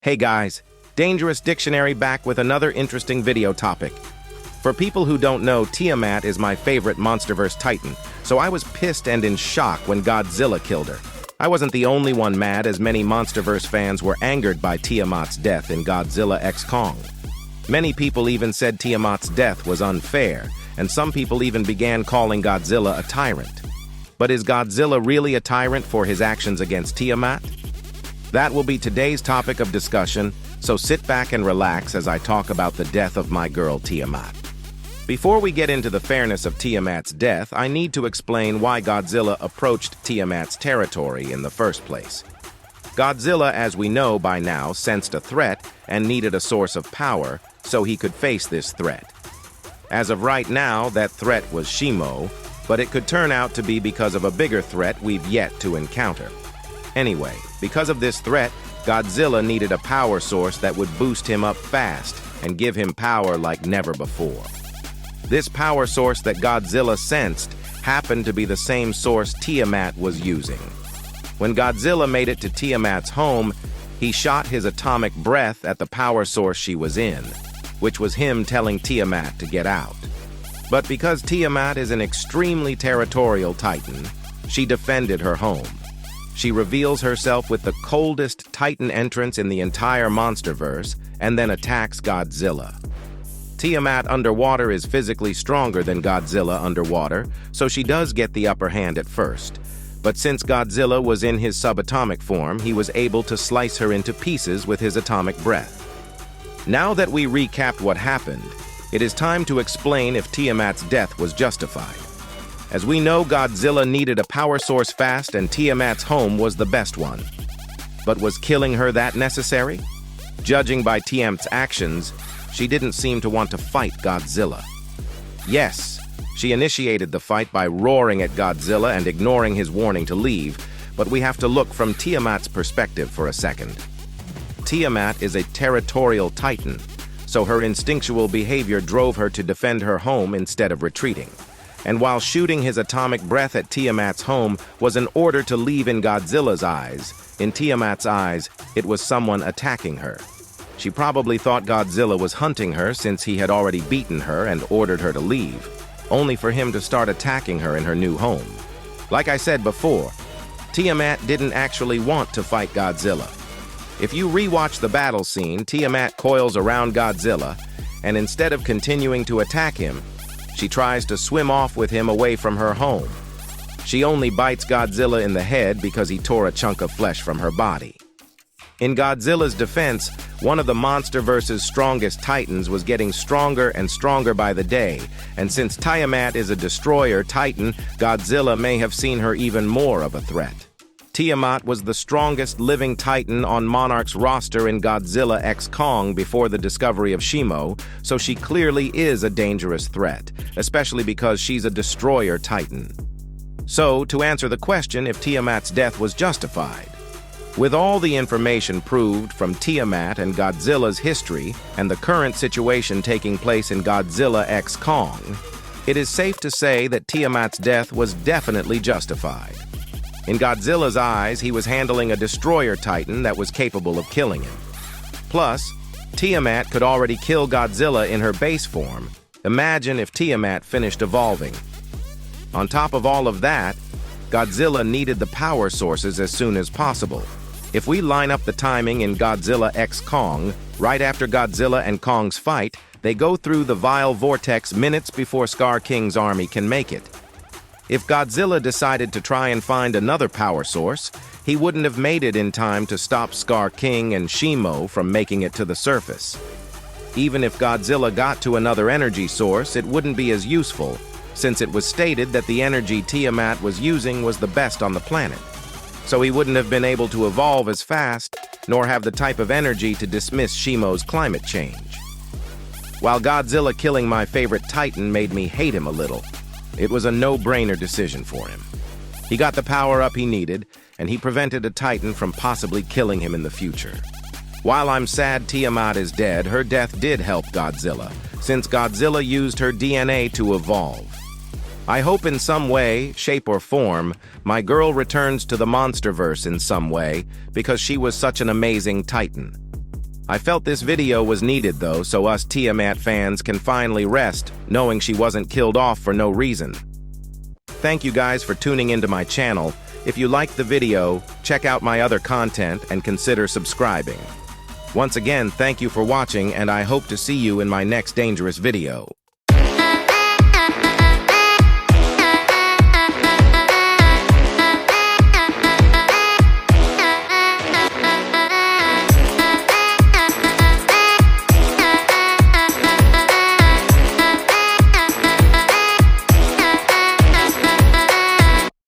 Hey guys, Dangerous Dictionary back with another interesting video topic. For people who don't know, Tiamat is my favorite Monsterverse titan, so I was pissed and in shock when Godzilla killed her. I wasn't the only one mad, as many Monsterverse fans were angered by Tiamat's death in Godzilla x Kong. Many people even said Tiamat's death was unfair, and some people even began calling Godzilla a tyrant. But is Godzilla really a tyrant for his actions against Tiamat? That will be today's topic of discussion, so sit back and relax as I talk about the death of my girl Tiamat. Before we get into the fairness of Tiamat's death, I need to explain why Godzilla approached Tiamat's territory in the first place. Godzilla, as we know by now, sensed a threat and needed a source of power so he could face this threat. As of right now, that threat was Shimo, but it could turn out to be because of a bigger threat we've yet to encounter. Anyway, because of this threat, Godzilla needed a power source that would boost him up fast and give him power like never before. This power source that Godzilla sensed happened to be the same source Tiamat was using. When Godzilla made it to Tiamat's home, he shot his atomic breath at the power source she was in, which was him telling Tiamat to get out. But because Tiamat is an extremely territorial titan, she defended her home. She reveals herself with the coldest titan entrance in the entire Monsterverse and then attacks Godzilla. Tiamat underwater is physically stronger than Godzilla underwater, so she does get the upper hand at first. But since Godzilla was in his subatomic form, he was able to slice her into pieces with his atomic breath. Now that we recapped what happened, it is time to explain if Tiamat's death was justified. As we know, Godzilla needed a power source fast and Tiamat's home was the best one. But was killing her that necessary? Judging by Tiamat's actions, she didn't seem to want to fight Godzilla. Yes, she initiated the fight by roaring at Godzilla and ignoring his warning to leave, but we have to look from Tiamat's perspective for a second. Tiamat is a territorial titan, so her instinctual behavior drove her to defend her home instead of retreating. And while shooting his atomic breath at Tiamat's home was an order to leave in Godzilla's eyes, in Tiamat's eyes, it was someone attacking her. She probably thought Godzilla was hunting her since he had already beaten her and ordered her to leave, only for him to start attacking her in her new home. Like I said before, Tiamat didn't actually want to fight Godzilla. If you rewatch the battle scene, Tiamat coils around Godzilla, and instead of continuing to attack him, she tries to swim off with him away from her home. She only bites Godzilla in the head because he tore a chunk of flesh from her body. In Godzilla's defense, one of the Monsterverse's strongest titans was getting stronger and stronger by the day, and since Tiamat is a destroyer titan, Godzilla may have seen her even more of a threat. Tiamat was the strongest living titan on Monarch's roster in Godzilla x Kong before the discovery of Shimo, so she clearly is a dangerous threat, especially because she's a destroyer titan. So, to answer the question if Tiamat's death was justified, with all the information proved from Tiamat and Godzilla's history and the current situation taking place in Godzilla x Kong, it is safe to say that Tiamat's death was definitely justified. In Godzilla's eyes, he was handling a destroyer titan that was capable of killing him. Plus, Tiamat could already kill Godzilla in her base form. Imagine if Tiamat finished evolving. On top of all of that, Godzilla needed the power sources as soon as possible. If we line up the timing in Godzilla x Kong, right after Godzilla and Kong's fight, they go through the Vile Vortex minutes before Scar King's army can make it. If Godzilla decided to try and find another power source, he wouldn't have made it in time to stop Scar King and Shimo from making it to the surface. Even if Godzilla got to another energy source, it wouldn't be as useful, since it was stated that the energy Tiamat was using was the best on the planet. So he wouldn't have been able to evolve as fast, nor have the type of energy to dismiss Shimo's climate change. While Godzilla killing my favorite titan made me hate him a little, it was a no-brainer decision for him. He got the power-up he needed, and he prevented a titan from possibly killing him in the future. While I'm sad Tiamat is dead, her death did help Godzilla, since Godzilla used her DNA to evolve. I hope in some way, shape, or form, my girl returns to the Monsterverse in some way, because she was such an amazing titan. I felt this video was needed though, so us Tiamat fans can finally rest, knowing she wasn't killed off for no reason. Thank you guys for tuning into my channel. If you liked the video, check out my other content and consider subscribing. Once again, thank you for watching, and I hope to see you in my next dangerous video.